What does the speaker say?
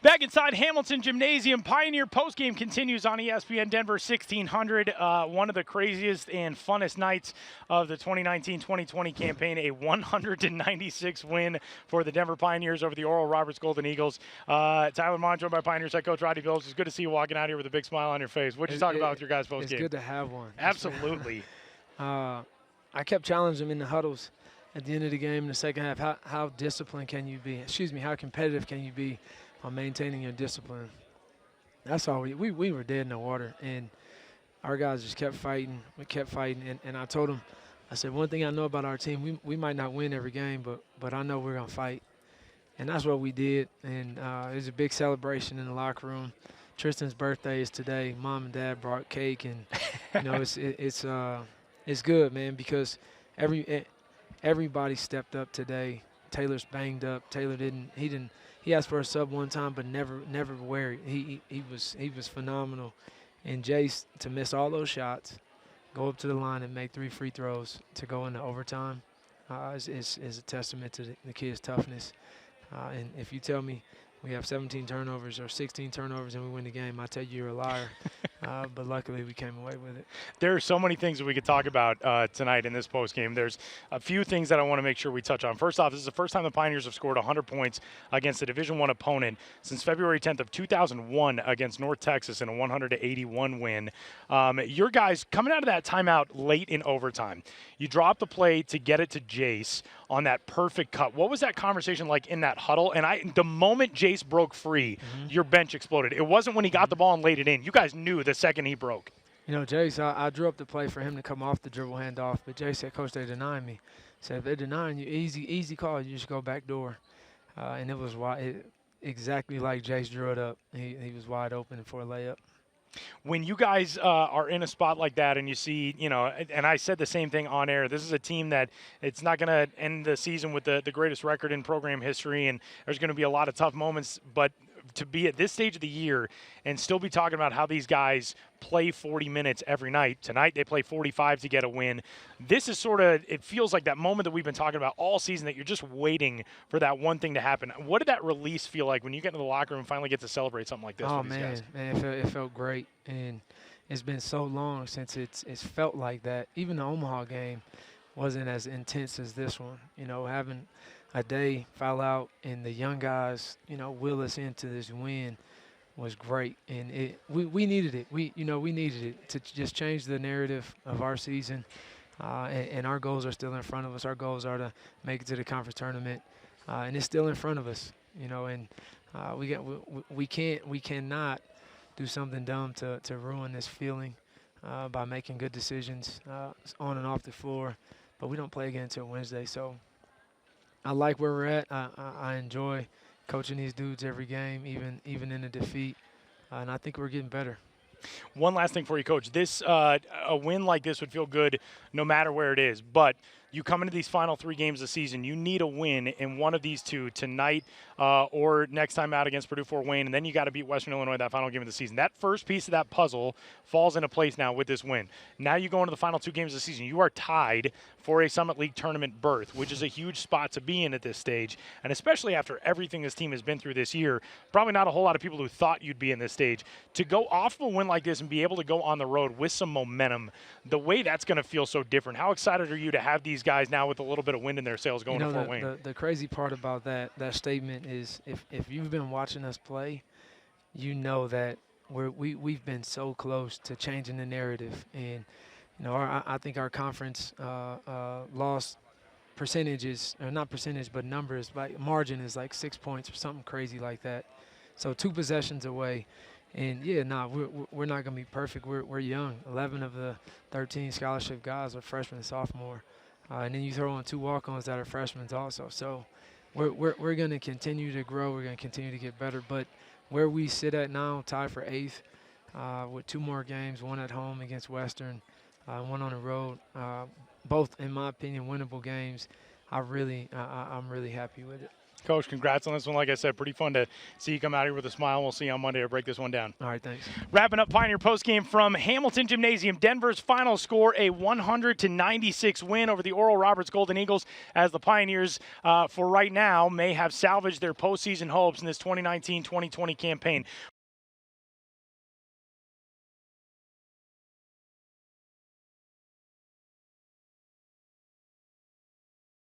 Back inside Hamilton Gymnasium, Pioneer postgame continues on ESPN Denver 1600. One of the craziest and funnest nights of the 2019-2020 campaign, a 196 win for the Denver Pioneers over the Oral Roberts Golden Eagles. Tyler Mond, joined by Pioneers head coach Rodney Phillips. It's good to see you walking out here with a big smile on your face. What did you talk about with your guys postgame? It's good to have one. Absolutely. I kept challenging them in the huddles at the end of the game in the second half. How disciplined can you be? How competitive can you be on maintaining your discipline? That's all we were dead in the water, and our guys just kept fighting. We kept fighting, and I told them, I said, one thing I know about our team, we might not win every game, but I know we're going to fight. And that's what we did, and it was a big celebration in the locker room. Tristan's birthday is today. Mom and Dad brought cake, and it's good, man, because everybody stepped up today. Taylor's banged up. Taylor he asked for a sub one time, but never worried. He was phenomenal. And Jace, to miss all those shots, go up to the line and make 3 free throws to go into overtime is a testament to the kid's toughness. And if you tell me we have 17 turnovers or 16 turnovers and we win the game, I tell you you're a liar. But luckily we came away with it. There are so many things that we could talk about tonight in this postgame. There's a few things that I want to make sure we touch on. First off, this is the first time the Pioneers have scored 100 points against a Division I opponent since February 10th of 2001 against North Texas in a 100-81 win. Your guys coming out of that timeout late in overtime, you dropped the play to get it to Jace on that perfect cut. What was that conversation like in that huddle? And the moment Jace broke free, your bench exploded. It wasn't when he got the ball and laid it in. You guys knew the second he broke. You know, Jace, I drew up the play for him to come off the dribble handoff, but Jace said, Coach, they're denying me. I said, if they're denying you, easy call. You just go back door. And it was exactly like Jace drew it up. He was wide open for a layup. When you guys are in a spot like that and you see, and I said the same thing on air, this is a team that it's not going to end the season with the greatest record in program history, and there's going to be a lot of tough moments, but to be at this stage of the year and still be talking about how these guys play 40 minutes every night. Tonight they play 45 to get a win. This is it feels like that moment that we've been talking about all season, that you're just waiting for that one thing to happen. What did that release feel like when you get into the locker room and finally get to celebrate something like this with these guys? Man, it felt great. And it's been so long since it's felt like that. Even the Omaha game wasn't as intense as this one. Having a day foul out and the young guys, will us into this win was great. And we needed it. We needed it to just change the narrative of our season. And our goals are still in front of us. Our goals are to make it to the conference tournament. And it's still in front of us, and we cannot do something dumb to ruin this feeling by making good decisions on and off the floor. But we don't play again until Wednesday, so I like where we're at. I enjoy coaching these dudes every game, even in a defeat, and I think we're getting better. One last thing for you, Coach. A win like this would feel good no matter where it is, but you come into these final 3 games of the season, you need a win in one of these two, tonight or next time out against Purdue Fort Wayne, and then you got to beat Western Illinois that final game of the season. That first piece of that puzzle falls into place now with this win. Now you go into the final 2 games of the season. You are tied for a Summit League tournament berth, which is a huge spot to be in at this stage, and especially after everything this team has been through this year, probably not a whole lot of people who thought you'd be in this stage. To go off of a win like this and be able to go on the road with some momentum, the way that's going to feel so different. How excited are you to have these guys now with a little bit of wind in their sails going to Fort Wayne? The crazy part about that statement is if you've been watching us play, you know that we've been so close to changing the narrative. And I think our conference loss percentages, or not percentage, but numbers, like margin is like 6 points or something crazy like that. So 2 possessions away. And we're not going to be perfect. We're young. 11 of the 13 scholarship guys are freshmen and sophomore. And then you throw on 2 walk-ons that are freshmen also. So we're going to continue to grow. We're going to continue to get better. But where we sit at now, tied for 8th, with 2 more games, 1 at home against Western, 1 on the road, both, in my opinion, winnable games. I'm really happy with it. Coach, congrats on this one. Like I said, pretty fun to see you come out here with a smile. We'll see you on Monday to break this one down. All right, thanks. Wrapping up Pioneer postgame from Hamilton Gymnasium. Denver's final score, a 100-96 win over the Oral Roberts Golden Eagles, as the Pioneers, for right now, may have salvaged their postseason hopes in this 2019-2020 campaign.